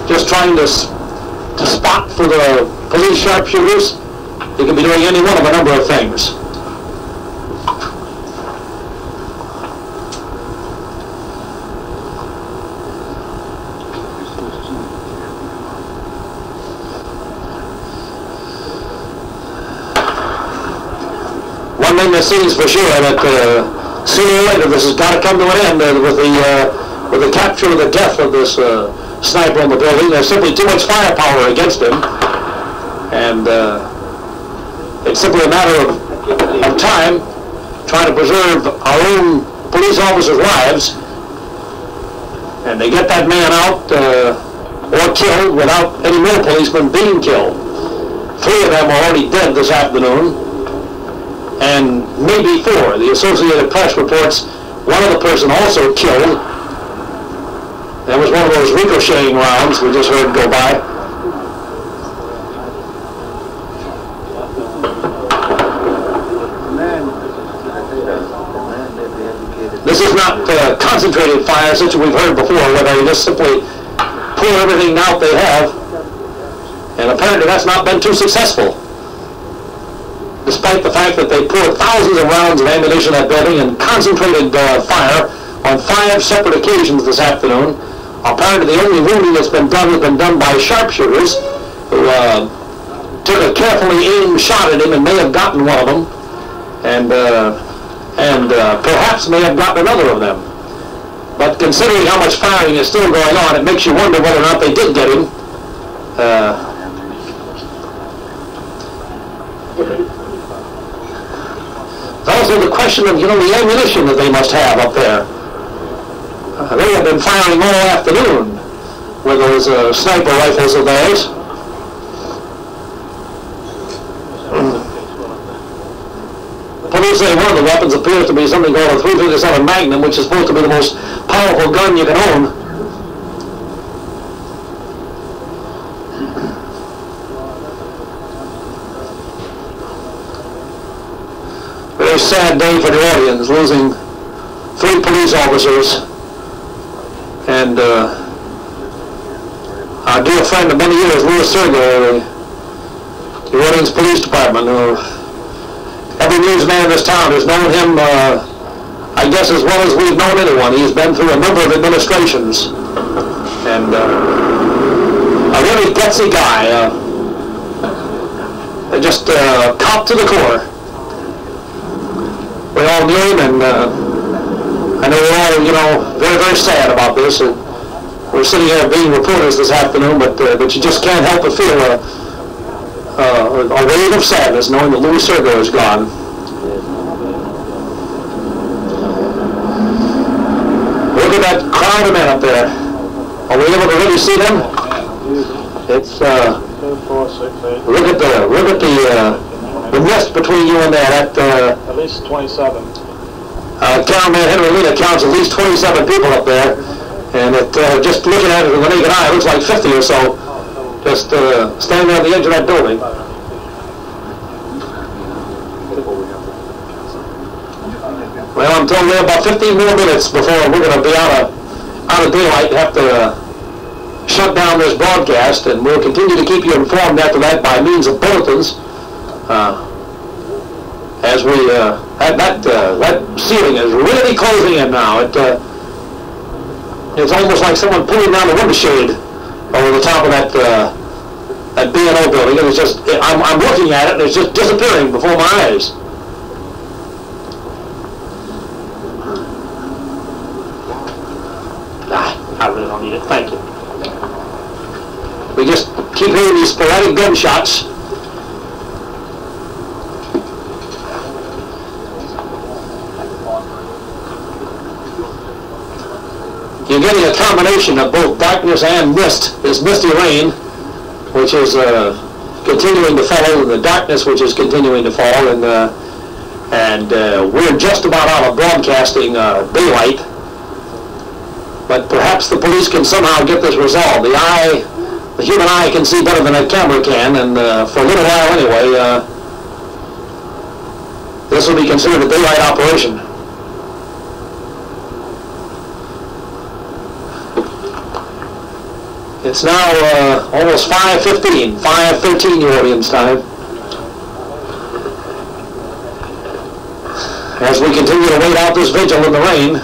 just trying to spot for the police sharpshooters. You can be doing any one of a number of things. One thing that seems for sure that sooner or later this has got to come to an end with the capture of the death of this sniper in the building. There's simply too much firepower against him, and it's simply a matter of time trying to preserve our own police officers' lives, and they get that man out or killed without any more policemen being killed. 3 of them are already dead this afternoon, and maybe 4. The Associated Press reports one other person also killed. That was one of those ricocheting rounds we just heard go by. This is not concentrated fire such as we've heard before, where they just simply pull everything out they have, and apparently that's not been too successful. Despite the fact that they poured thousands of rounds of ammunition at that building and concentrated fire on 5 separate occasions this afternoon, apparently the only wounding that's been done has been done by sharpshooters who took a carefully aimed shot at him and may have gotten one of them, and perhaps may have gotten another of them. But considering how much firing is still going on, it makes you wonder whether or not they did get him. Also the question of, the ammunition that they must have up there. They have been firing all afternoon with those sniper rifles of theirs. Police say one of the weapons appears to be something called a .357 Magnum, which is supposed to be the most powerful gun you can own. Very sad day for the audience, losing 3 police officers and our dear friend of many years, Louis Sergio, the Orleans Police Department. Every newsman in this town has known him, I guess, as well as we've known anyone. He's been through a number of administrations, and a really gutsy guy, just cop to the core. We all knew him, and I know we're all, very, very sad about this. And we're sitting here being reporters this afternoon, but you just can't help but feel a wave of sadness knowing that Louis Sergio is gone. Look at that crowd of men up there. Are we able to really see them? It's look at the mist between you and that. At least 27. Cameraman Henry Lena counts at least 27 people up there, and just looking at it with the naked eye, it looks like 50 or so, just standing on the edge of that building. Well, I'm told we have about 15 more minutes before we're going to be out of daylight and have to shut down this broadcast, and we'll continue to keep you informed after that by means of bulletins. As we that ceiling is really closing in now. It's almost like someone pulling down the window shade over the top of that B&O building, and it's just I'm looking at it and it's just disappearing before my eyes. I really don't need it. Thank you. We just keep hearing these sporadic gunshots. You're getting a combination of both darkness and mist, this misty rain, which is continuing to fall, and the darkness which is continuing to fall, and we're just about out of broadcasting daylight, but perhaps the police can somehow get this resolved. The human eye can see better than a camera can, and for a little while anyway, this will be considered a daylight operation. It's now almost 5:15, 5:13 New Orleans time. As we continue to wait out this vigil in the rain.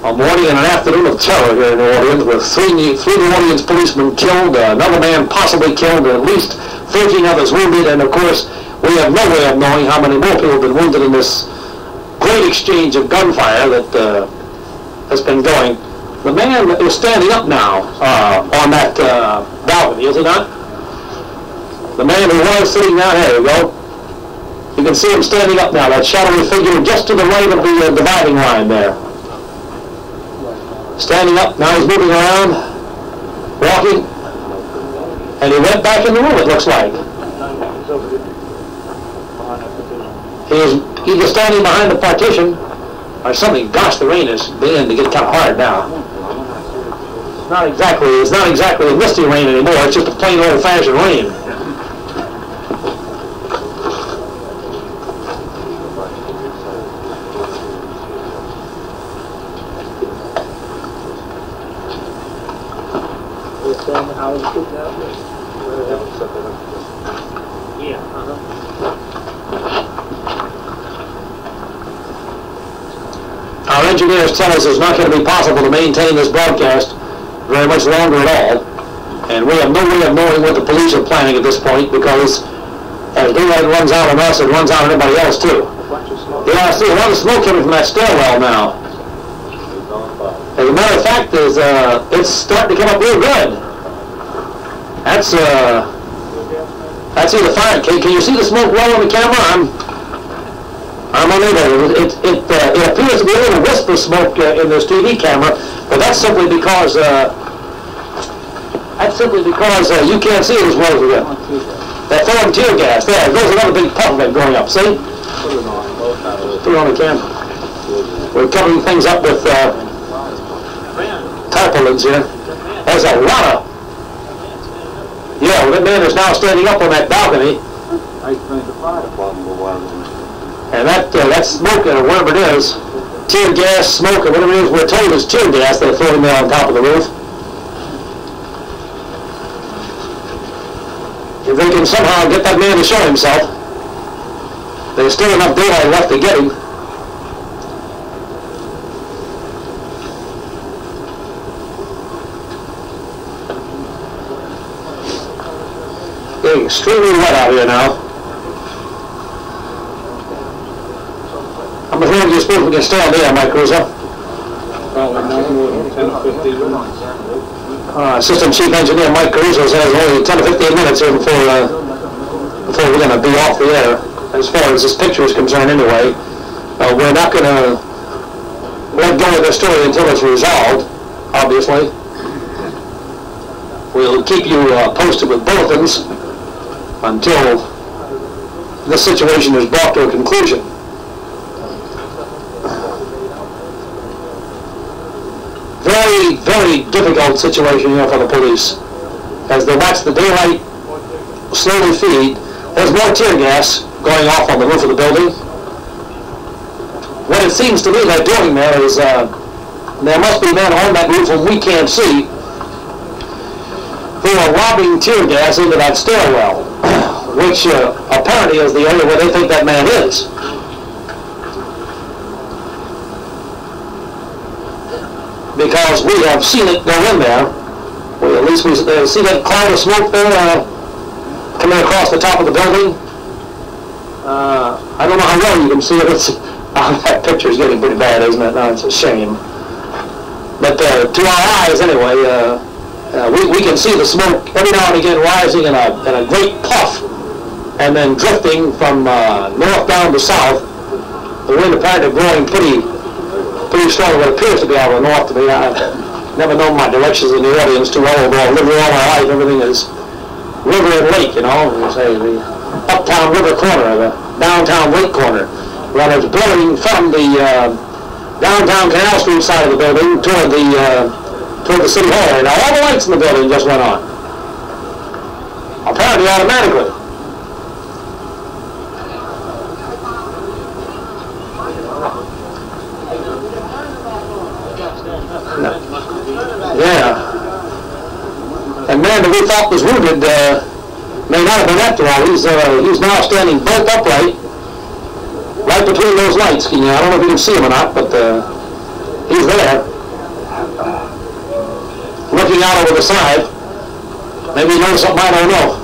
A morning and an afternoon of terror here in New Orleans, with three New Orleans policemen killed, another man possibly killed, and at least 13 others wounded, and of course we have no way of knowing how many more people have been wounded in this great exchange of gunfire that has been going. The man is standing up now on that balcony, is he not? The man who was sitting down, there you go. You can see him standing up now, that shadowy figure just to the right of the dividing line there. Standing up, now he's moving around, walking, and he went back in the room, it looks like. He's either standing behind the partition or something. Gosh, the rain is beginning to get kind of hard now. It's not exactly a misty rain anymore, it's just a plain old-fashioned rain. Our engineers tell us it's not going to be possible to maintain this broadcast very much longer at all, and we have no way of knowing what the police are planning at this point, because as daylight runs out on us, it runs out on everybody else too. Yeah, I see a lot of smoke coming from that stairwell now. As a matter of fact, it's starting to come up real good. That's either fire. Can you see the smoke well on the camera? I'm unable. It appears to be a little wisp of smoke in this TV camera, but that's simply because you can't see it as well as we do. They're throwing tear gas. There, there's another big puff of it going up. See? Put it on the camera. We're covering things up with tarpaulins here. There's a lot of. Yeah, well, that man is now standing up on that balcony. And that smoke, or whatever it is, tear gas, smoke, or whatever it is, we're told is tear gas they're throwing there on top of the roof. If they can somehow get that man to show himself, there's still enough daylight left to get him. Getting extremely wet out here now. How much longer do you suppose we can stay on there, Mike Russo? Probably no more than 10 or 15 minutes. Assistant Chief Engineer Mike Caruso says only 10 to 15 minutes here before we're going to be off the air. As far as this picture is concerned anyway, we're not going to let go of the story until it's resolved, obviously. We'll keep you posted with bulletins until this situation is brought to a conclusion. Very, very difficult situation here for the police. As they watch the daylight slowly fade, there's more tear gas going off on the roof of the building. What it seems to me they're doing there is there must be men on that roof whom we can't see who are lobbing tear gas into that stairwell, which apparently is the area where they think that man is. Because we have seen it go in there. At least we see that cloud of smoke there coming across the top of the building. I don't know how well you can see it. That picture is getting pretty bad, isn't it? No, it's a shame. But to our eyes, anyway, we can see the smoke every now and again rising in a great puff and then drifting from north down to south. The wind apparently blowing pretty strong, what appears to be out of the north to me. I've never known my directions in New Orleans too well, although I've lived here all my life. Everything is river and lake, you know. We say the uptown river corner, the downtown lake corner. Well, it's blowing from the downtown Canal Street side of the building toward the city hall. Now all the lights in the building just went on, apparently automatically. Yeah. And man that we thought was wounded may not have been after all. He's now standing bolt upright right between those lights. I don't know if you can see him or not, but he's there. Looking out over the side. Maybe he knows something I don't know.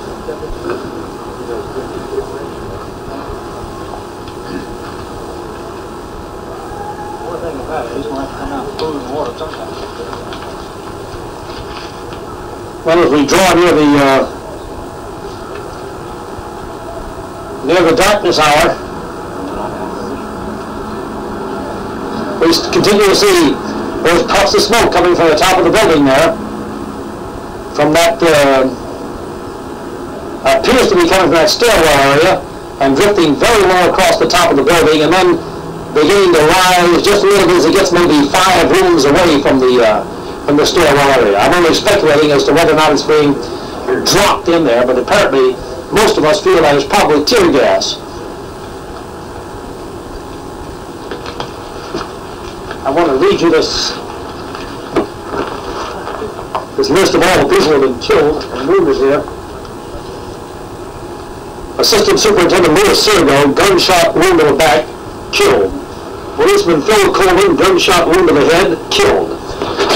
Well, as we draw near the darkness hour, we continue to see those puffs of smoke coming from the top of the building there. From that, appears to be coming from that stairwell area and drifting very low across the top of the building, and then beginning to rise just a little bit as it gets maybe 5 rooms away from the stairwell area. I'm only speculating as to whether or not it's being dropped in there, but apparently most of us feel that it's probably tear gas. I want to read you this list of all the people who have been killed and wounded here. Assistant Superintendent Louis Sergo, gunshot wound to the back, killed. Policeman Phil Coleman, gunshot wound to the head, killed.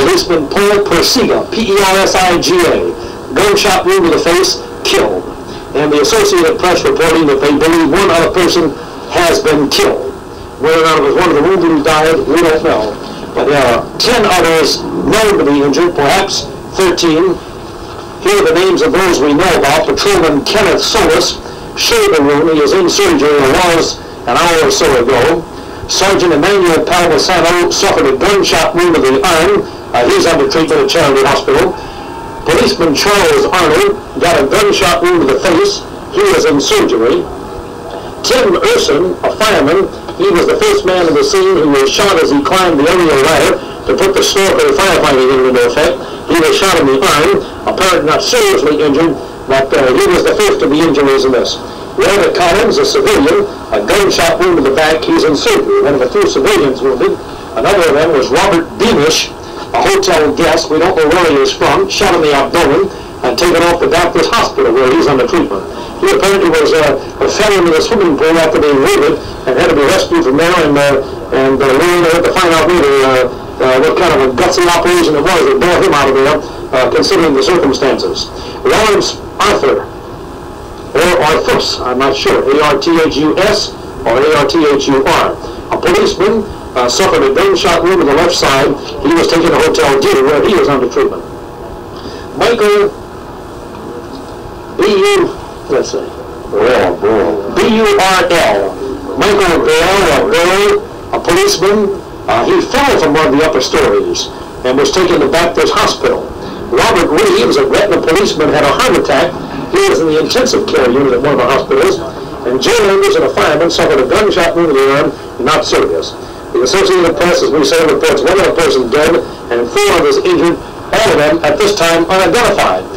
Policeman Paul Persiga, P-E-R-S-I-G-A, gunshot wound to the face, killed. And the Associated Press reporting that they believe one other person has been killed. Whether or not it was one of the wounded who died, we don't know. But there are 10 others known to be injured, perhaps 13. Here are the names of those we know about. Patrolman Kenneth Solis, shoulder wound. He is in surgery, or was an hour or so ago. Sergeant Emmanuel Palmasano suffered a gunshot wound to the arm. He's under treatment at Charity Hospital. Policeman Charles Arnold got a gunshot wound to the face. He is in surgery. Tim Urson, a fireman, he was the first man on the scene who was shot as he climbed the aerial ladder to put the snorkel firefighting into effect. He was shot in the arm, apparently not seriously injured, but he was the first of the injuries in this. Walter Collins, a civilian, a gunshot wound to the back, he's in surgery. One of the 2 civilians wounded. Another of them was Robert Beamish, a hotel guest, we don't know where he is from, shot in the abdomen and taken off to Baptist Hospital where he's under treatment. He apparently was fell into the swimming pool after being wounded and had to be rescued from there, and we had to find out later what kind of a gutsy operation it was that brought him out of there, considering the circumstances. Lawrence Arthur, or Arthus, I'm not sure, A-R-T-H-U-S or A-R-T-H-U-R. A policeman suffered a gunshot wound to the left side. He was taken to Hotel D where he was under treatment. Michael B-U, let's see, B-U-R-L. Michael Burrell, a policeman, he fell from one of the upper stories and was taken to Baptist Hospital. Robert Reeves, a Gretna policeman, had a heart attack. He was in the intensive care unit at one of the hospitals. And Jay Anderson, a fireman, suffered a gunshot wound to the arm, not serious. The Associated Press, as we say, reports one other person dead and 4 others injured, all of them at this time unidentified.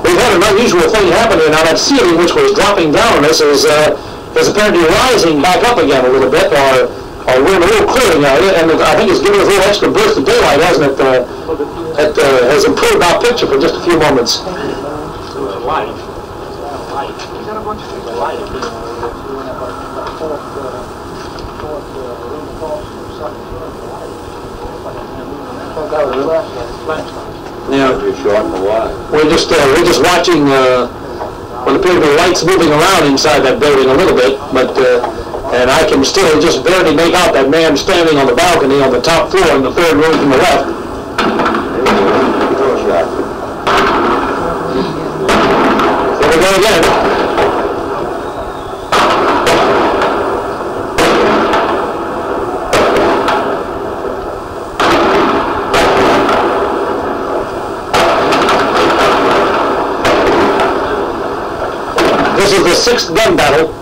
We've had an unusual thing happen here. Now that ceiling, which was dropping down on us, is apparently rising back up again a little bit, or we're in a little clearing area, and I think it's giving us a little extra burst of daylight, hasn't it? It has improved our picture for just a few moments. Yeah, we're just watching what appear to be lights moving around inside that building a little bit, but and I can still just barely make out that man standing on the balcony on the top floor in the 3rd room from the left. Here we go again. This is the 6th gun battle.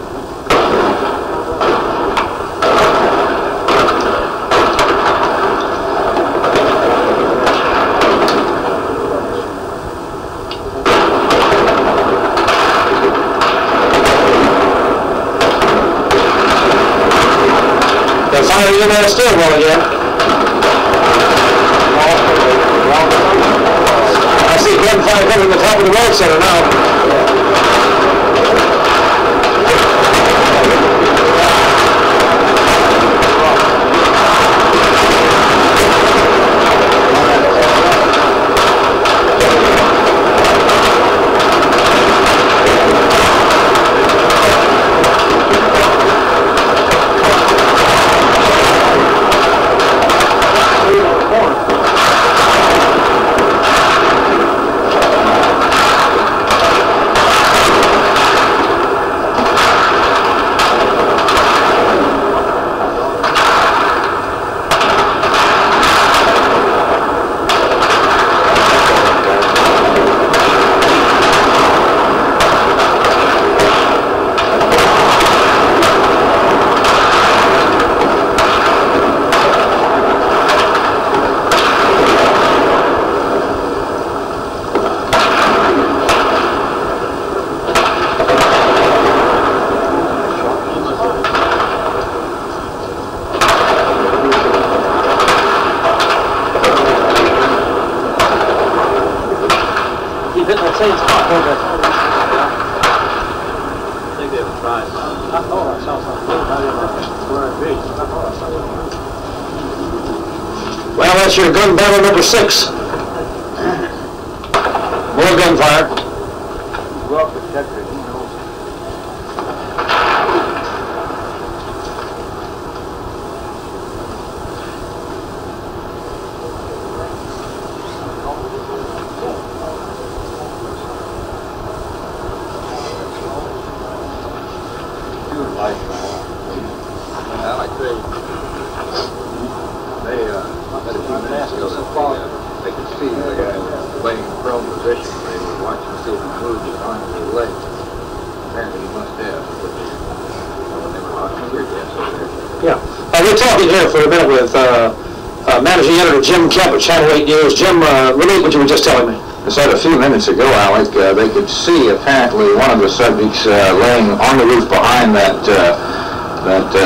They're firing in that stairwell again. the World Center now. Well, that's your gun battle number 6. More gunfire. Well protected, he knows. They could see the guy laying in prone position. They were watching to see if he moved his arm to his leg. Apparently he must have, but they were not clear gas over there. Yeah. We're talking here for a minute with Managing Editor Jim Kemp at Channel 8 News. Jim, relate what you were just telling me. I said a few minutes ago, Alec, they could see apparently one of the subjects laying on the roof behind that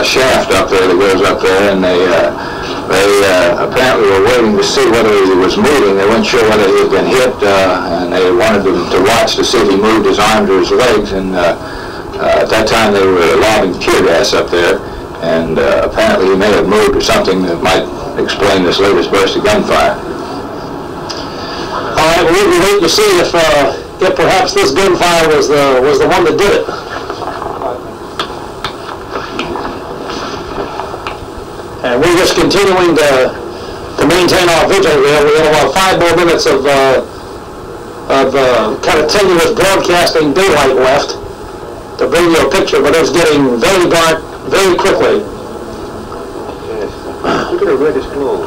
shaft up there that goes up there, and they apparently were waiting to see whether he was moving. They weren't sure whether he had been hit, and they wanted to watch to see if he moved his arm to his legs, and at that time they were lobbing tear gas up there, and apparently he may have moved or something that might explain this latest burst of gunfire. All right, we'll be waiting to see if perhaps this gunfire was the one that did it. And we're just continuing to maintain our vigil here. We have about 5 more minutes of kind of tenuous broadcasting daylight left to bring you a picture, but it's getting very dark very quickly. Look at the reddish glow.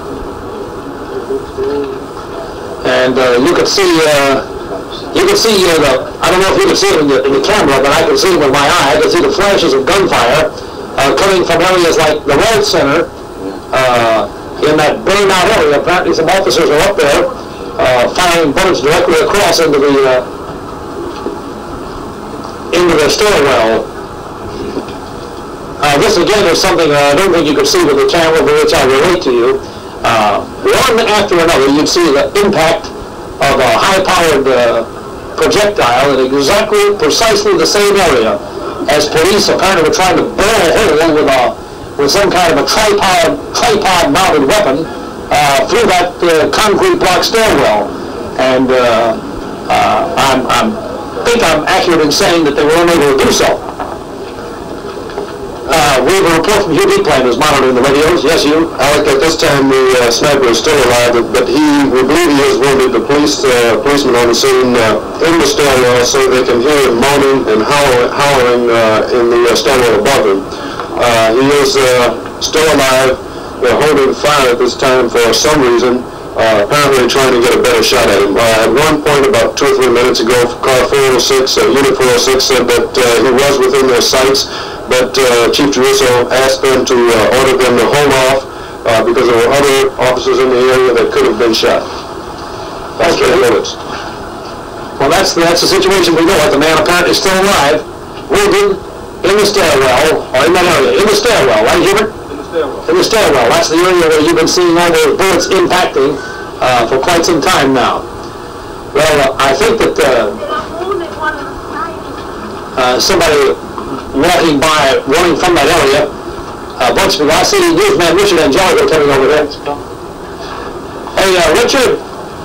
And you can see I don't know if you can see it in the camera, but I can see it with my eye. I can see the flashes of gunfire coming from areas like the World Center. In that burned out area. Apparently some officers are up there firing bullets directly across into the stairwell. This again is something I don't think you can see with the camera, but which I relate to you. One after another, you'd see the impact of a high-powered projectile in precisely the same area as police apparently were trying to burn a hole with some kind of a tripod-mounted weapon through that concrete block stairwell. And I think I'm accurate in saying that they were unable to do so. We have a report from Hugh Deepland, who's monitoring the radios. Yes, Hugh? Alec, at this time the sniper is still alive, but we believe he is wounded. The policemen on the scene in the stairwell, so they can hear him moaning and howling in the stairwell above him. He is still alive. They're holding fire at this time for some reason, apparently trying to get a better shot at him. At one point, about 2 or 3 minutes ago, Car 406, Unit 406 said that he was within their sights, but Chief Geruso asked them to order them to hold off because there were other officers in the area that could have been shot. That's Okay. 10 minutes. Well, that's the situation we know of. The man apparently still alive, wounded in the stairwell, or in that area, in the stairwell, right, Hubert? In the stairwell. In the stairwell. That's the area where you've been seeing all those bullets impacting for quite some time now. Well, I think that somebody walking by, running from that area, a bunch of people, I see newsman Richard Angelico coming over there. Hey, Richard,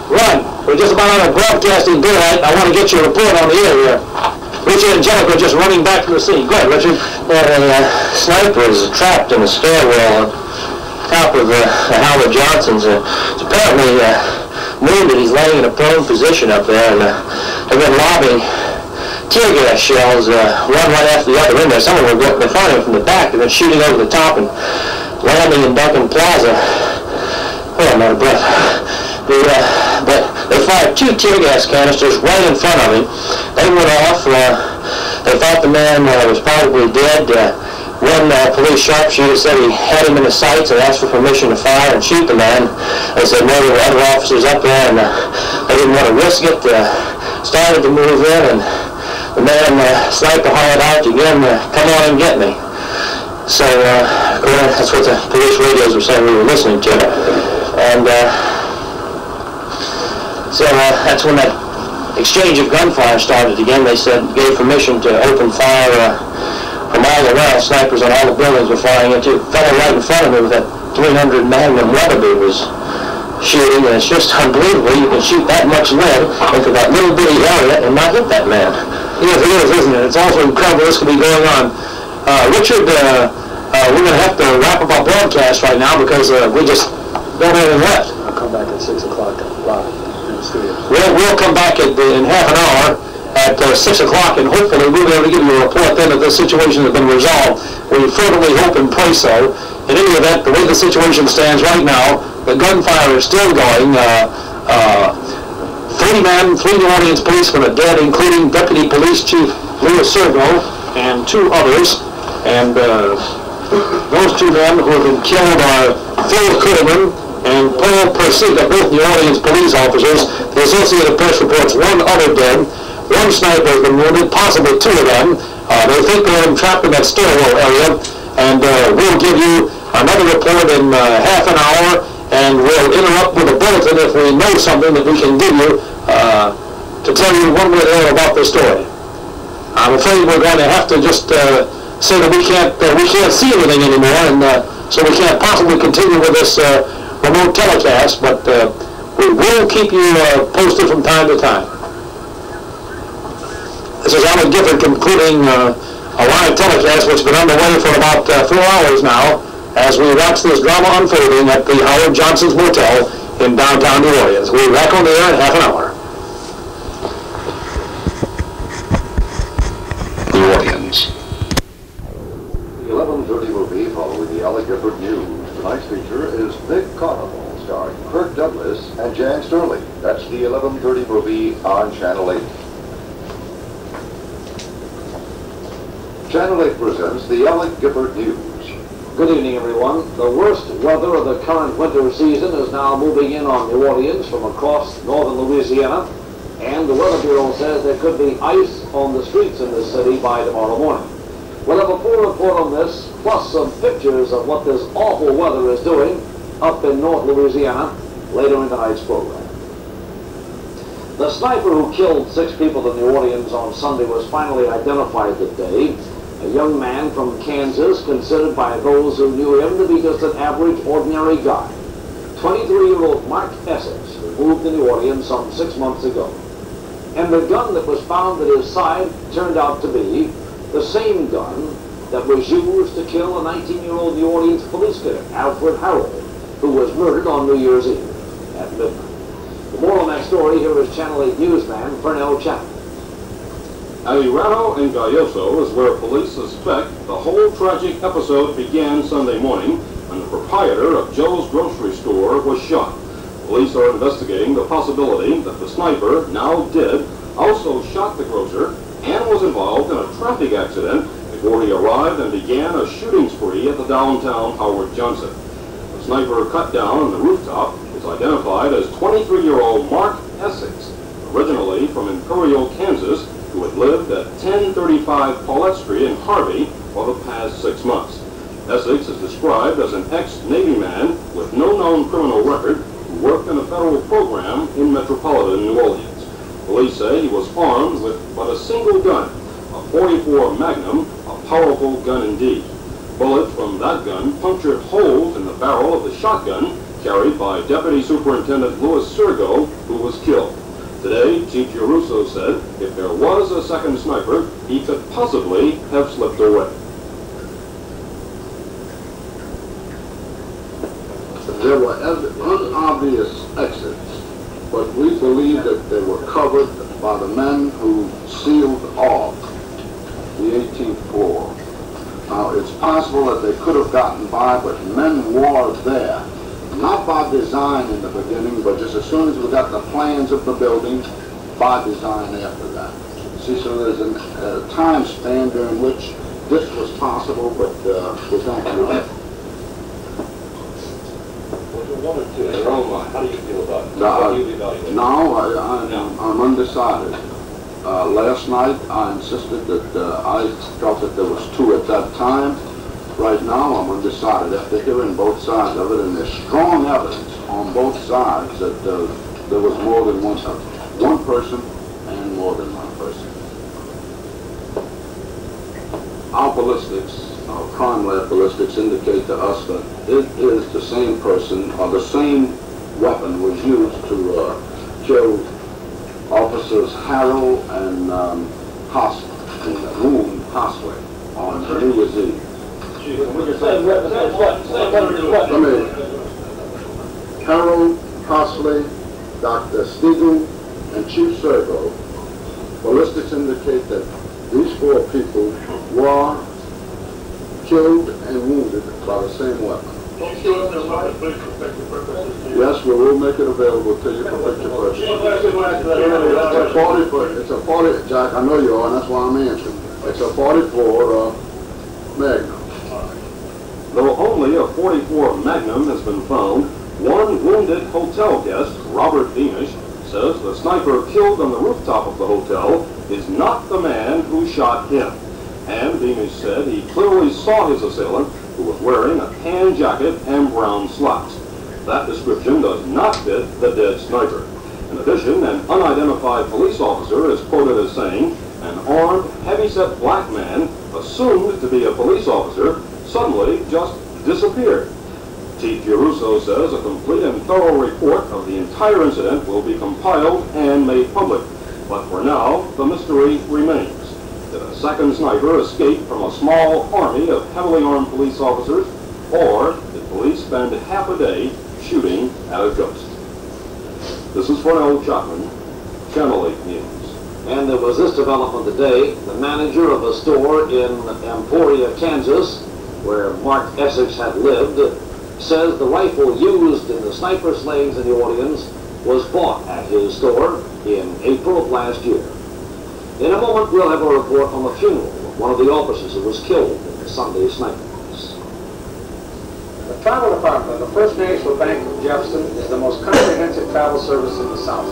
run. We're just about on a broadcasting daylight. I want to get your report on the air here. Richard Angelico just running back from the scene. Go ahead, Richard. Well, a sniper is trapped in a stairwell on top of Howard Johnson's. It's apparently wounded. He's laying in a prone position up there, and they've been lobbing tear gas shells one right after the other in there. Some of them were firing from the back and then shooting over the top and landing in Duncan Plaza. Oh, I'm out of breath. But they fired 2 tear gas canisters right in front of him. They went off. They thought the man was probably dead. One police sharpshooter said he had him in the sights and asked for permission to fire and shoot the man. They said no, there were other officers up there and they didn't want to risk it. Started to move in, and the man sniper hired out again, come on and get me. So that's what the police radios were saying we were listening to. And so that's when that exchange of gunfire started again. They said, gave permission to open fire from all around. Snipers on all the buildings were firing into. Fellow right in front of me with that 300 Magnum Weatherby was shooting, and it's just unbelievable. You can shoot that much lead into that little bitty area and not hit that man. Yes, it is, isn't it? It's also incredible this could be going on. Richard, we're going to have to wrap up our broadcast right now because we just don't have anything left. I'll come back at 6 o'clock live in the studio. We'll come back in half an hour at 6 o'clock, and hopefully we'll be able to give you a report then that the situation has been resolved. We fervently hope and pray so. In any event, the way the situation stands right now, the gunfire is still going. 3 men, 3 New Orleans policemen are dead, including Deputy Police Chief Louis Servo and 2 others. And those 2 men who have been killed are Phil Kuderman and Paul Persiga, both New Orleans police officers. The Associated Press reports 1 other dead. 1 sniper has been wounded, possibly 2 of them. They think they're trapped in that stairwell area, and we'll give you another report in half an hour, and we'll interrupt with a bulletin if we know something that we can give you to tell you one way or the other about the story. I'm afraid we're going to have to just say that we can't see anything anymore, and so we can't possibly continue with this remote telecast, but we will keep you posted from time to time. This is Alan Gifford concluding a live telecast which has been underway for about 4 hours now as we watch this drama unfolding at the Howard Johnson's Motel in downtown New Orleans. We'll be back on the air in half an hour. New Orleans. The 11:30 will be following the Alec Gifford News. Tonight's feature is Big Carnival, starring Kirk Douglas and Jan Sterling. That's the 11:30 will be on Channel 8. Channel 8 presents the Alec Gifford News. Good evening, everyone. The worst weather of the current winter season is now moving in on New Orleans from across northern Louisiana, and the Weather Bureau says there could be ice on the streets in this city by tomorrow morning. We'll have a full report on this, plus some pictures of what this awful weather is doing up in North Louisiana later in tonight's program. The sniper who killed 6 people in New Orleans on Sunday was finally identified today. A young man from Kansas, considered by those who knew him to be just an average, ordinary guy. 23-year-old Mark Essex, who moved to New Orleans some 6 months ago. And the gun that was found at his side turned out to be the same gun that was used to kill a 19-year-old New Orleans police cadet, Alfred Harold, who was murdered on New Year's Eve at midnight. For more on that story, here is Channel 8 newsman Fernell Chapman. Alirado and Galloso is where police suspect the whole tragic episode began Sunday morning when the proprietor of Joe's grocery store was shot. Police are investigating the possibility that the sniper, now dead, also shot the grocer and was involved in a traffic accident before he arrived and began a shooting spree at the downtown Howard Johnson. The sniper cut down on the rooftop is identified as 23-year-old Mark Essex, originally from Imperial, Kansas, who had lived at 1035 Paulette Street in Harvey for the past 6 months. Essex is described as an ex-Navy man with no known criminal record who worked in a federal program in metropolitan New Orleans. Police say he was armed with but a single gun, a .44 Magnum, a powerful gun indeed. Bullets from that gun punctured holes in the barrel of the shotgun carried by Deputy Superintendent Louis Sergo, who was killed. Today, Chief Giarrusso said if there was a second sniper, he could possibly have slipped away. There were unobvious exits, but we believe that they were covered by the men who sealed off the 18th floor. Now, it's possible that they could have gotten by, but men were there. Not by design in the beginning, but just as soon as we got the plans of the building, by design after that. See, so there's a time span during which this was possible, but was not true. How do you feel about it? How do you evaluate it? Now, I'm undecided. Last night, I insisted that I felt that there was two at that time. Right now, I'm undecided after hearing both sides of it, and there's strong evidence on both sides that there was more than one person and more than one person. Our ballistics, our crime lab ballistics, indicate to us that it is the same person, or the same weapon was used to kill Officers Harrell and wound Hosway on New Year's Eve. Harold, Hosley, Dr. Stiegel, and Chief Sergo, ballistics indicate that these four people were killed and wounded by the same weapon. Yes, we will make it available to you for picture purposes. It's a 40, Jack, I know you are, and that's why I'm answering. It's a 44 Magnum. Though only a .44 Magnum has been found, one wounded hotel guest, Robert Beamish, says the sniper killed on the rooftop of the hotel is not the man who shot him. And Beamish said he clearly saw his assailant, who was wearing a tan jacket and brown slacks. That description does not fit the dead sniper. In addition, an unidentified police officer is quoted as saying, an armed, heavy-set black man, assumed to be a police officer, suddenly just disappeared. Chief Giarrusso says a complete and thorough report of the entire incident will be compiled and made public. But for now, the mystery remains. Did a second sniper escape from a small army of heavily armed police officers, or did police spend half a day shooting at a ghost? This is Cornell Chapman, Channel 8 News. And there was this development today. The manager of a store in Emporia, Kansas, where Mark Essex had lived, says the rifle used in the sniper slayings in New Orleans was bought at his store in April of last year. In a moment, we'll have a report on the funeral of one of the officers who was killed in the Sunday snipers. The travel department of the First National Bank of Jefferson is the most comprehensive travel service in the South.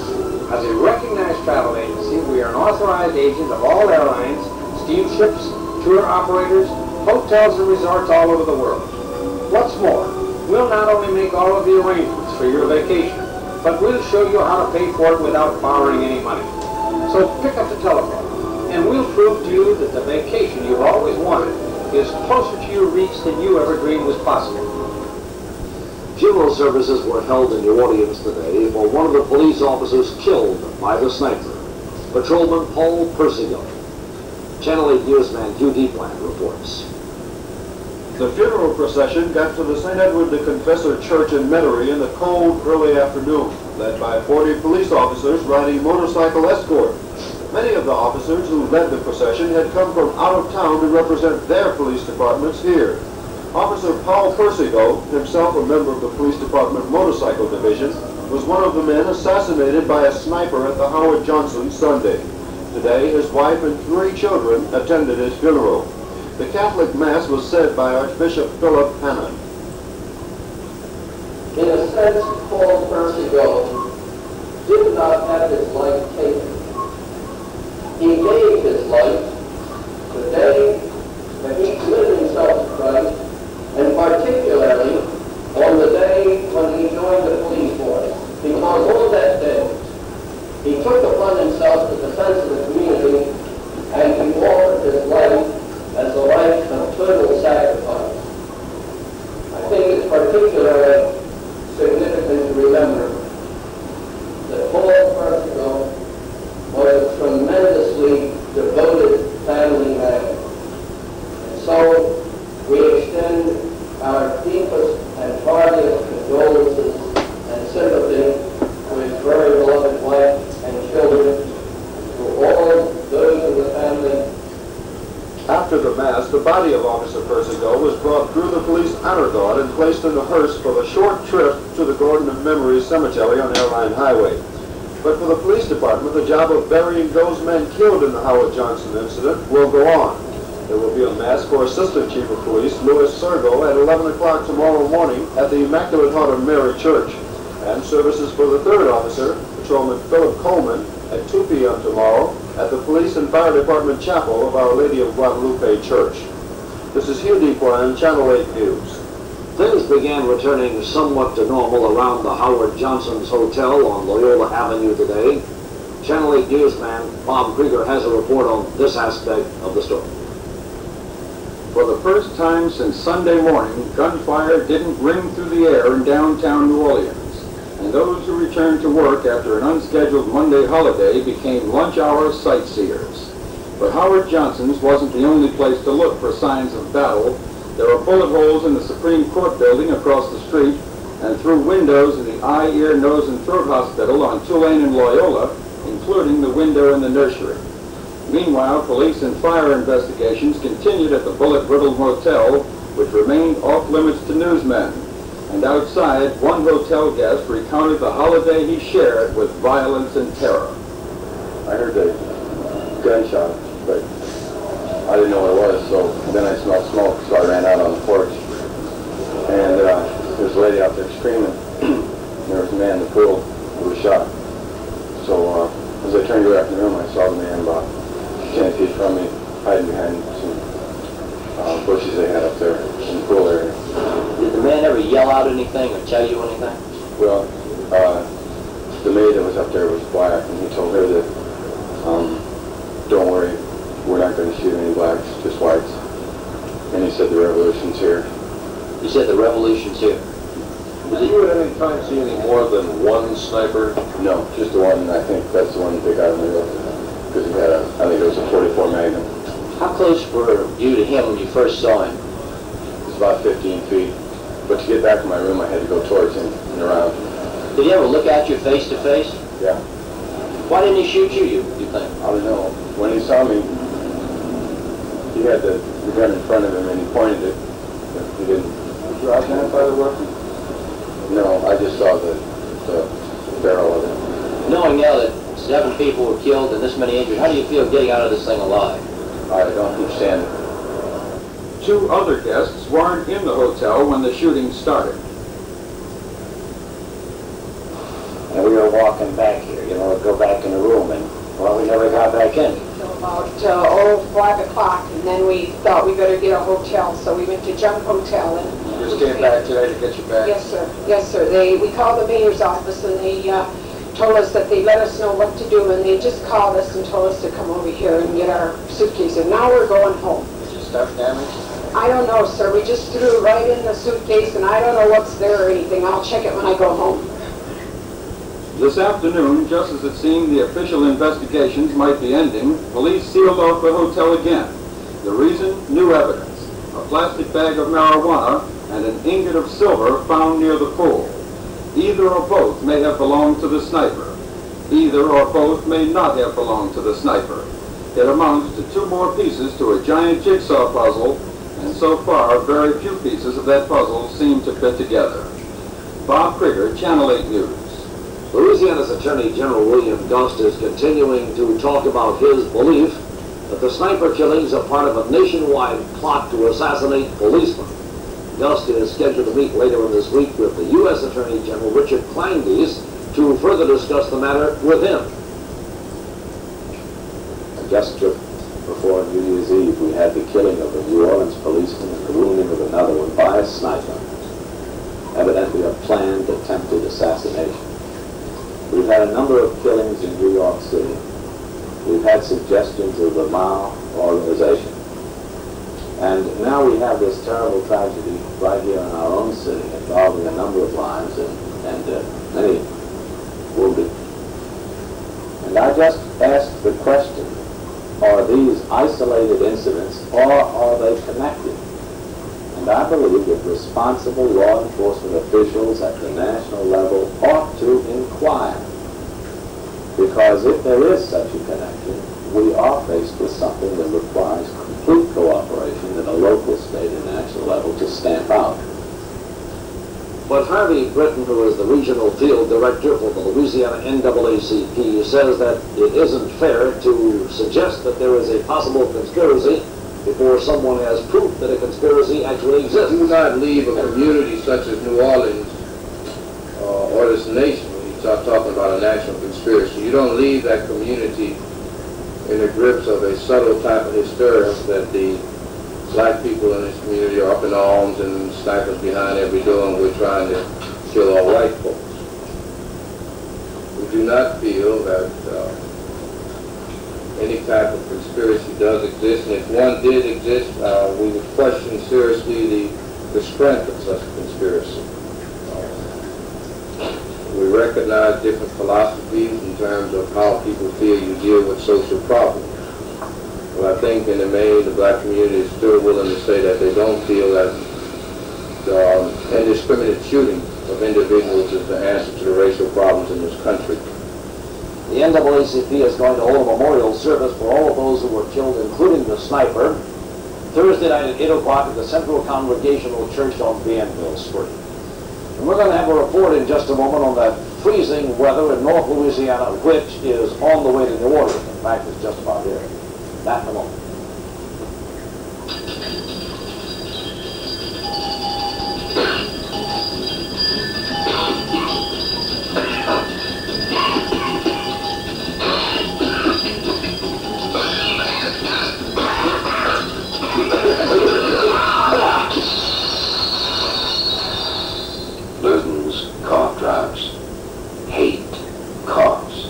As a recognized travel agency, we are an authorized agent of all airlines, steamships, tour operators, hotels and resorts all over the world. What's more, we'll not only make all of the arrangements for your vacation, but we'll show you how to pay for it without borrowing any money. So pick up the telephone, and we'll prove to you that the vacation you've always wanted is closer to your reach than you ever dreamed was possible. Funeral services were held in New Orleans today for one of the police officers killed by the sniper, Patrolman Paul Persico. Channel 8 newsman Hugh Deepland reports. The funeral procession got to the St. Edward the Confessor Church in Metairie in the cold, early afternoon, led by 40 police officers riding motorcycle escort. Many of the officers who led the procession had come from out of town to represent their police departments here. Officer Paul Persico, himself a member of the Police Department Motorcycle Division, was one of the men assassinated by a sniper at the Howard Johnson Sunday. Today, his wife and 3 children attended his funeral. The Catholic Mass was said by Archbishop Philip Hannan. In a sense, Paul Persico did not have his life taken. He gave his life the day that he committed himself to Christ, and particularly on the day when he joined the police force. Because on that day, he took upon upon himself the defense of the community, and he offered his life as a life of total sacrifice. I think it's particularly significant to remember that Paul Percival was a tremendously devoted family man. And so we extend our deepest and heartiest condolences and sympathy to his very beloved wife and children, to all those in the family. After the Mass, the body of Officer Persico was brought through the police honor guard and placed in the hearse for a short trip to the Garden of Memories Cemetery on Airline Highway. But for the police department, the job of burying those men killed in the Howard Johnson incident will go on. There will be a Mass for Assistant Chief of Police Louis Sergo at 11 o'clock tomorrow morning at the Immaculate Heart of Mary Church, and services for the third officer, Patrolman Philip Coleman, at 2 p.m. tomorrow at the Police and Fire Department Chapel of Our Lady of Guadalupe Church. This is Hugh Dequine, Channel 8 News. Things began returning somewhat to normal around the Howard Johnson's Hotel on Loyola Avenue today. Channel 8 newsman Bob Krieger has a report on this aspect of the story. For the first time since Sunday morning, gunfire didn't ring through the air in downtown New Orleans, and those who returned to work after an unscheduled Monday holiday became lunch-hour sightseers. But Howard Johnson's wasn't the only place to look for signs of battle. There are bullet holes in the Supreme Court building across the street and through windows in the Eye, Ear, Nose, and Throat Hospital on Tulane and Loyola, including the window in the nursery. Meanwhile, police and fire investigations continued at the bullet-riddled motel, which remained off-limits to newsmen. And outside, one hotel guest recounted the holiday he shared with violence and terror. I heard a gunshot, but I didn't know what it was, so then I smelled smoke, so I ran out on the porch. And there was a lady out there screaming. There was a man in the pool who was shot. So as I turned to go back in the room, I saw the man about 10 feet from me, hiding behind some bushes they had up there in the pool area. Did the man ever yell out anything or tell you anything? Well, the maid that was up there was black, and he told her that, don't worry, we're not going to shoot any blacks, just whites. And he said the revolution's here. He said the revolution's here. Did you at any time see any more than one sniper? No, just the one. I think that's the one that they got in the roof. Because he had I think it was a 44 Magnum. How close were you to him when you first saw him? It was about 15 feet. But to get back to my room, I had to go towards him and around. Did he ever look at you face to face? Yeah. Why didn't he shoot you think? I don't know. When he saw me, he had the gun in front of him and he pointed it. But he didn't. Did you identify the weapon? No, I just saw the barrel of it. Knowing now that 7 people were killed and this many injured, how do you feel getting out of this thing alive? I don't understand it. 2 other guests weren't in the hotel when the shooting started. And we were walking back here, go back in the room, and, well, we never got back in. Until about 5 o'clock, and then we thought we better get a hotel, so we went to Junk Hotel. And you just came back today to get your bag? Yes, sir. Yes, sir. We called the mayor's office, and they told us that they let us know what to do, and they just called us and told us to come over here and get our suitcase, and now we're going home. Is your stuff damaged? I don't know, sir. We just threw it right in the suitcase, and I don't know what's there or anything. I'll check it when I go home. This afternoon, just as it seemed the official investigations might be ending, police sealed off the hotel again. The reason? New evidence. A plastic bag of marijuana and an ingot of silver found near the pool. Either or both may have belonged to the sniper. Either or both may not have belonged to the sniper. It amounts to 2 more pieces to a giant jigsaw puzzle, and so far, very few pieces of that puzzle seem to fit together. Bob Krieger, Channel 8 News. Louisiana's Attorney General William Gust is continuing to talk about his belief that the sniper killings are part of a nationwide plot to assassinate policemen. Gust is scheduled to meet later in this week with the U.S. Attorney General Richard Kleindienst to further discuss the matter with him. Just before New Year's Eve, we had the killing of a New Orleans policeman and the wounding of another one by a sniper. Evidently a planned, attempted assassination. We We've had a number of killings in New York City. We've had suggestions of the Mao organization. And now we have this terrible tragedy right here in our own city involving a number of lives and many wounded. And I just ask the question, are these isolated incidents or are they connected? And I believe that responsible law enforcement officials at the national level ought to inquire. Because if there is such a connection, we are faced with something that requires complete cooperation at a local, state, and national level to stamp out. But Harvey Britton, who is the regional field director for the Louisiana NAACP, says that it isn't fair to suggest that there is a possible conspiracy before someone has proof that a conspiracy actually exists. Do not leave a community such as New Orleans or this nation when you start talking about a national conspiracy. You don't leave that community in the grips of a subtle type of hysteria that the black people in this community are up in arms and snipers behind every door and we're trying to kill all white folks. We do not feel that any type of conspiracy does exist, and if one did exist, we would question seriously the strength of such a conspiracy. We recognize different philosophies in terms of how people feel you deal with social problems. But I think in the main, the black community is still willing to say that they don't feel that the indiscriminate shooting of individuals is the answer to the racial problems in this country. The NAACP is going to hold a memorial service for all of those who were killed, including the sniper, Thursday night at 8 o'clock at the Central Congregational Church on Bienville Street. And we're going to have a report in just a moment on that freezing weather in North Louisiana, which is on the way to New Orleans. In fact, it's just about here. That in a moment. Luton's cough drops. Hate coughs.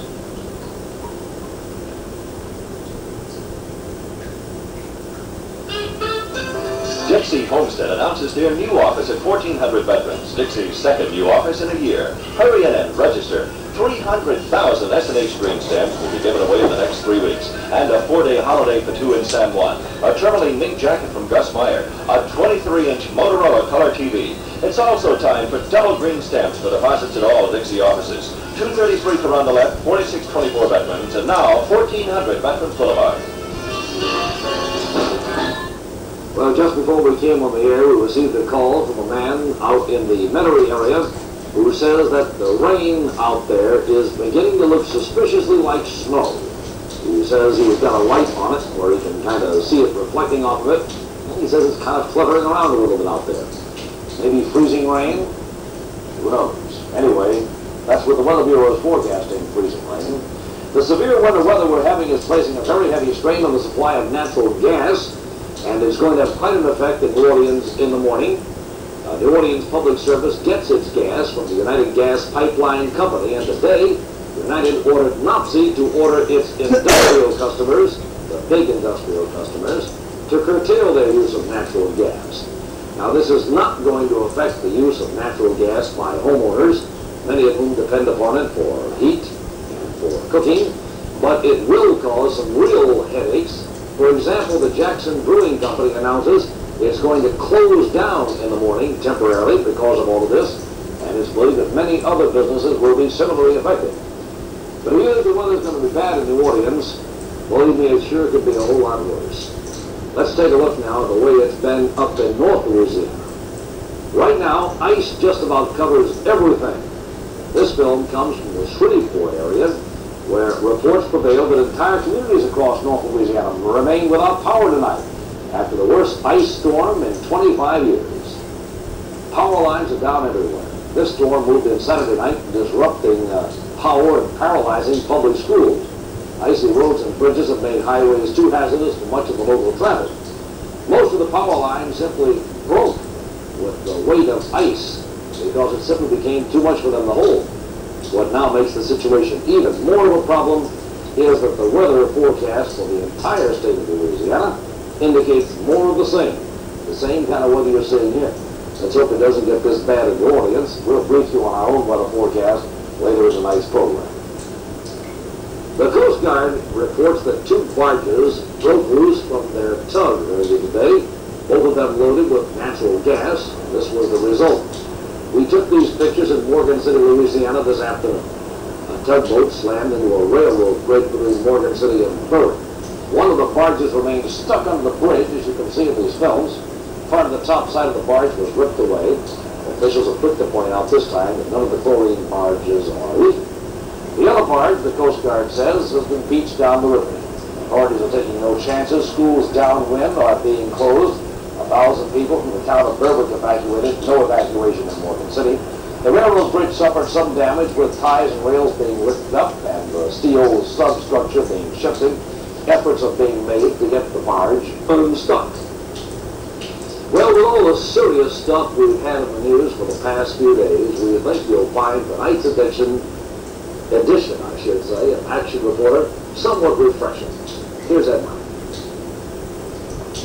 Dixie Homestead announces their new office at 1400 Veterans, Dixie's second new office in a year. Hurry in and register. 300,000 S&H green stamps will be given away in the next 3 weeks, and a 4-day holiday for two in San Juan. A Tourmaline mink jacket from Gus Meyer, a 23-inch Motorola color TV. It's also time for double green stamps for deposits at all Dixie offices. 233 Carondelet, 4624 Veterans, and now 1400 Veterans Boulevard. Well, just before we came on the air, we received a call from a man out in the Metairie area who says that the rain out there is beginning to look suspiciously like snow. He says he's got a light on it where he can kind of see it reflecting off of it. And he says it's kind of fluttering around a little bit out there. Maybe freezing rain? Who knows? Anyway, that's what the Weather Bureau is forecasting, freezing rain. The severe winter weather we're having is placing a very heavy strain on the supply of natural gas, and it's going to have quite an effect in New Orleans in the morning. New Orleans Public Service gets its gas from the United Gas Pipeline Company, and today, United ordered NOPSI to order its industrial customers, the big industrial customers, to curtail their use of natural gas. Now, this is not going to affect the use of natural gas by homeowners, many of whom depend upon it for heat and for cooking, but it will cause some real headaches. For example, the Jackson Brewing Company announces it's going to close down in the morning temporarily because of all of this, and it's believed that many other businesses will be similarly affected. But even if the weather's going to be bad in New Orleans, believe me, it sure could be a whole lot worse. Let's take a look now at the way it's been up in North Louisiana. Right now, ice just about covers everything. This film comes from the Shreveport area, where reports prevail that entire communities across North Louisiana remain without power tonight after the worst ice storm in 25 years. Power lines are down everywhere. This storm moved in Saturday night, disrupting power and paralyzing public schools. Icy roads and bridges have made highways too hazardous for much of the local traffic. Most of the power lines simply broke with the weight of ice because it simply became too much for them to hold. What now makes the situation even more of a problem is that the weather forecast for the entire state of Louisiana indicates more of the same kind of weather you're seeing here. Let's hope it doesn't get this bad in New Orleans. We'll brief you on our own weather forecast later in tonight's program. The Coast Guard reports that 2 barges broke loose from their tug earlier today, both of them loaded with natural gas. This was the result. We took these pictures in Morgan City, Louisiana this afternoon. A tugboat slammed into a railroad bridge between Morgan City and Berwick. One of the barges remained stuck under the bridge, as you can see in these films. Part of the top side of the barge was ripped away. Officials are quick to point out this time that none of the chlorine barges are leaking. The other barge, the Coast Guard says, has been beached down the river. Authorities are taking no chances. Schools downwind are being closed. 1,000 people from the town of Berwick evacuated. No evacuation in Morgan City. The railroad bridge suffered some damage with ties and rails being lifted up and the steel substructure being shifted. Efforts are being made to get the barge unstuck. Well, with all the serious stuff we've had in the news for the past few days, we think you'll find tonight's edition, of Action Reporter somewhat refreshing. Here's Ed Mike.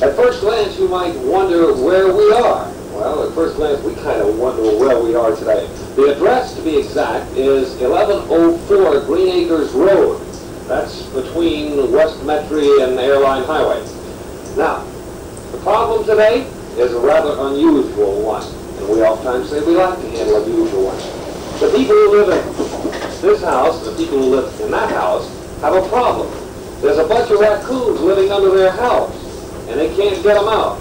At first glance, you might wonder where we are. Well, at first glance, we kind of wonder where we are today. The address, to be exact, is 1104 Green Acres Road. That's between West Metry and Airline Highway. Now, the problem today is a rather unusual one, and we oftentimes say we like to handle unusual ones. The people who live in this house, the people who live in that house, have a problem. There's a bunch of raccoons living under their house, and they can't get them out.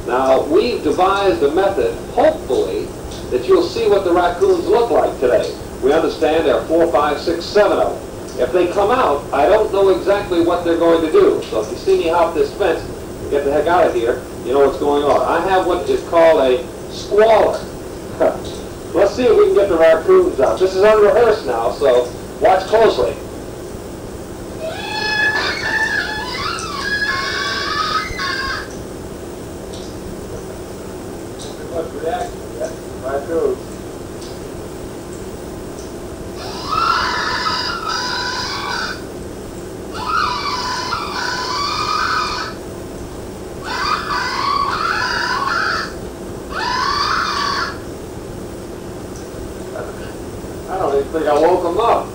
Now, we've devised a method, hopefully, that you'll see what the raccoons look like today. We understand there are 4, 5, 6, 7 of them. If they come out, I don't know exactly what they're going to do. So if you see me hop this fence, get the heck out of here, you know what's going on. I have what is called a squalor. Let's see if we can get the raccoons out. This is unrehearsed now, so watch closely. Too much reaction, yeah? Raccoons. I think I woke him up.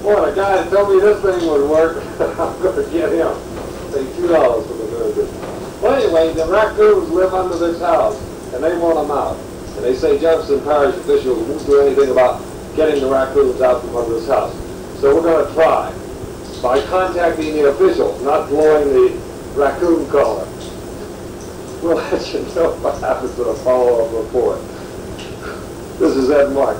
Boy, the guy that told me this thing would work, I'm going to get him. Pay $2 for the visit. Well, anyway, the raccoons live under this house, and they want them out. And they say Jefferson Parish officials won't do anything about getting the raccoons out from under this house. So we're going to try by contacting the officials, not blowing the raccoon collar. We'll let you know what happens to the follow-up report. This is Ed Mark.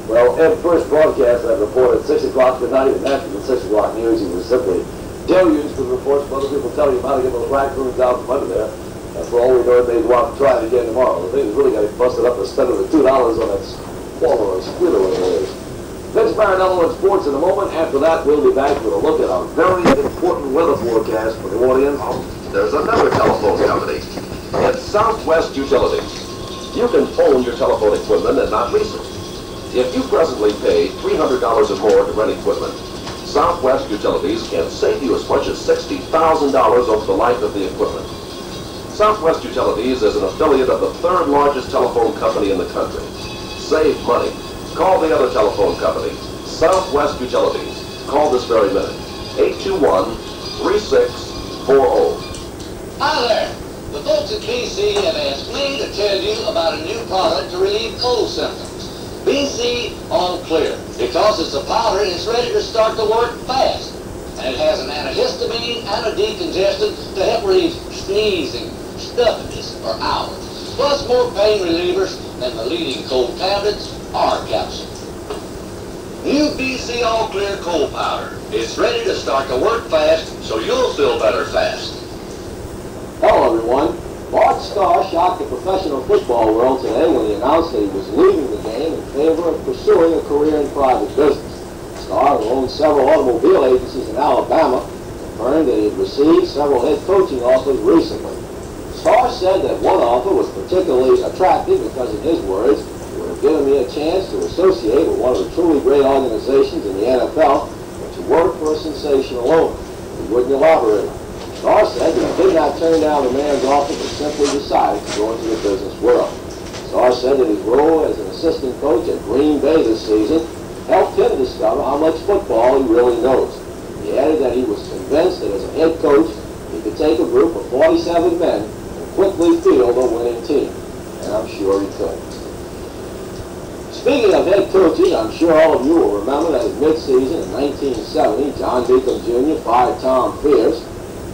Well, Ed first broadcast that report at 6 o'clock tonight, and after the 6 o'clock news, he was simply deluged with reports from other people telling him how to get those raccoons out from under there. And for all we know, they'd go out and try it again tomorrow. The thing's really got busted up and spending the $2 on that squalor or squealer, whatever it is. Vince Marinello in sports in a moment. After that, we'll be back with a look at our very important weather forecast for New Orleans. There's another telephone company. It's Southwest Utilities. You can phone your telephone equipment and not lease it. If you presently pay $300 or more to rent equipment, Southwest Utilities can save you as much as $60,000 over the life of the equipment. Southwest Utilities is an affiliate of the 3rd largest telephone company in the country. Save money. Call the other telephone company, Southwest Utilities. Call this very minute. 821-3640. Hi there. The folks at BC have asked me to tell you about a new product to relieve cold symptoms. BC All Clear, because it's a powder and it's ready to start to work fast. And it has an antihistamine and a decongestant to help relieve sneezing, stuffiness for hours. Plus more pain relievers than the leading cold tablets or capsules. New BC All Clear Cold Powder. It's ready to start to work fast, so you'll feel better fast. Hello, everyone. Bart Starr shocked the professional football world today when he announced that he was leaving the game in favor of pursuing a career in private business. Starr, who owns several automobile agencies in Alabama, confirmed that he had received several head coaching offers recently. Starr said that one offer was particularly attractive because, in his words, it would giving me a chance to associate with one of the truly great organizations in the NFL and to work for a sensational owner. He wouldn't elaborate. Starr said that he did not turn down the man's offer, but simply decided to go into the business world. Starr said that his role as an assistant coach at Green Bay this season helped him discover how much football he really knows. He added that he was convinced that as a head coach, he could take a group of 47 men and quickly field a winning team. And I'm sure he could. Speaking of head coaches, I'm sure all of you will remember that in mid-season in 1970, John Beacom Jr. fired Tom Fears.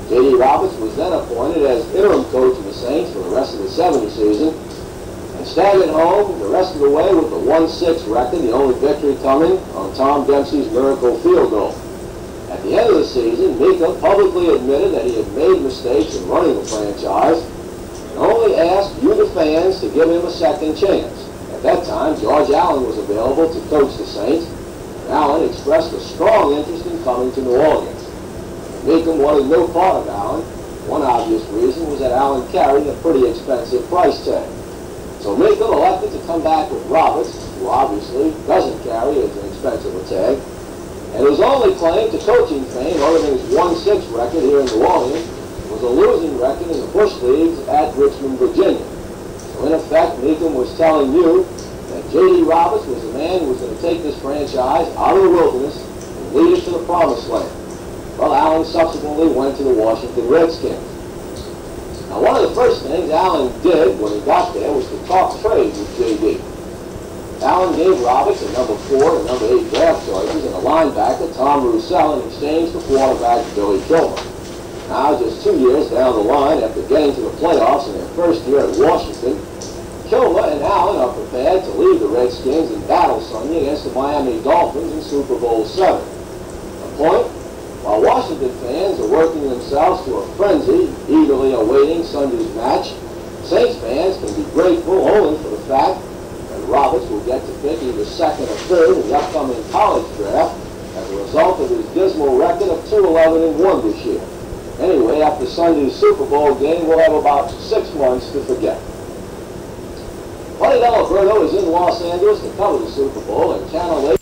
J.D. Roberts was then appointed as interim coach of the Saints for the rest of the 70 season, and staggered home the rest of the way with a 1-6 record, the only victory coming on Tom Dempsey's miracle field goal. At the end of the season, Beacom publicly admitted that he had made mistakes in running the franchise and only asked you, the fans, to give him a second chance. At that time, George Allen was available to coach the Saints, and Allen expressed a strong interest in coming to New Orleans. Beacom wanted no part of Allen. One obvious reason was that Allen carried a pretty expensive price tag. So Beacom elected to come back with Roberts, who obviously doesn't carry as expensive a tag, and his only claim to coaching fame, other than his 1-6 record here in New Orleans, was a losing record in the Bush Leagues at Richmond, Virginia. So in effect, Beacom was telling you that J.D. Roberts was the man who was going to take this franchise out of the wilderness and lead it to the promised land. Well, Allen subsequently went to the Washington Redskins. Now, one of the first things Allen did when he got there was to talk trade with J.D. Allen gave Roberts a number 4 and number 8 draft choices and a linebacker, Tom Roussel, in exchange for quarterback Billy Kilmer. Now, just 2 years down the line, after getting to the playoffs in their first year at Washington, Kilmer and Allen are prepared to leave the Redskins and battle Sunday against the Miami Dolphins in Super Bowl VII. The point? While Washington fans are working themselves to a frenzy, eagerly awaiting Sunday's match, Saints fans can be grateful only for the fact that Roberts will get to pick either second or third in the upcoming college draft as a result of his dismal record of 2-11-1 this year. Anyway, after Sunday's Super Bowl game, we'll have about 6 months to forget. Buddy Delaberto is in Los Angeles to cover the Super Bowl, and Channel 8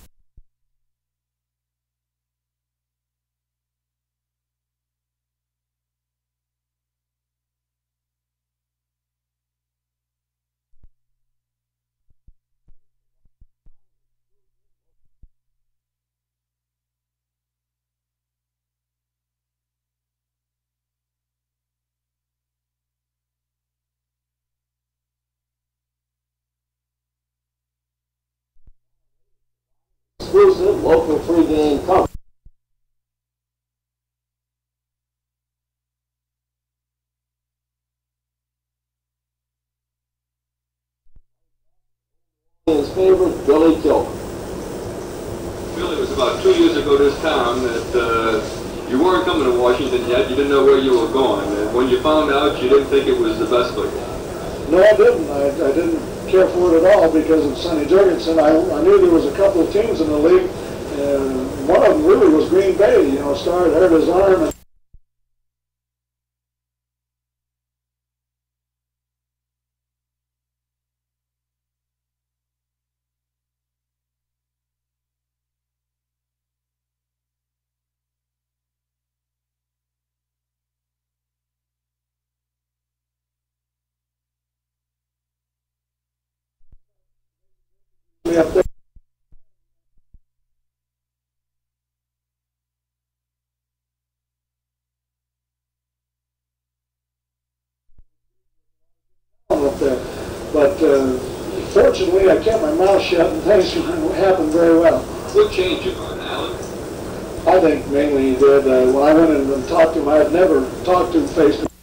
exclusive local pregame coverage. His favorite, Billy Kilmer. Billy, it was about 2 years ago this time that you weren't coming to Washington yet. You didn't know where you were going. And when you found out, you didn't think it was the best for you. No, I didn't. I didn't care for it at all because of Sonny Jurgensen. I knew there was a couple of teams in the league, and one of them really was Green Bay. You know, Starr hurt his arm. And up there. Up there. But fortunately, I kept my mouth shut and things happened very well. What changed you, Alan? I think mainly he did. When I went in and talked to him, I had never talked to him face to face.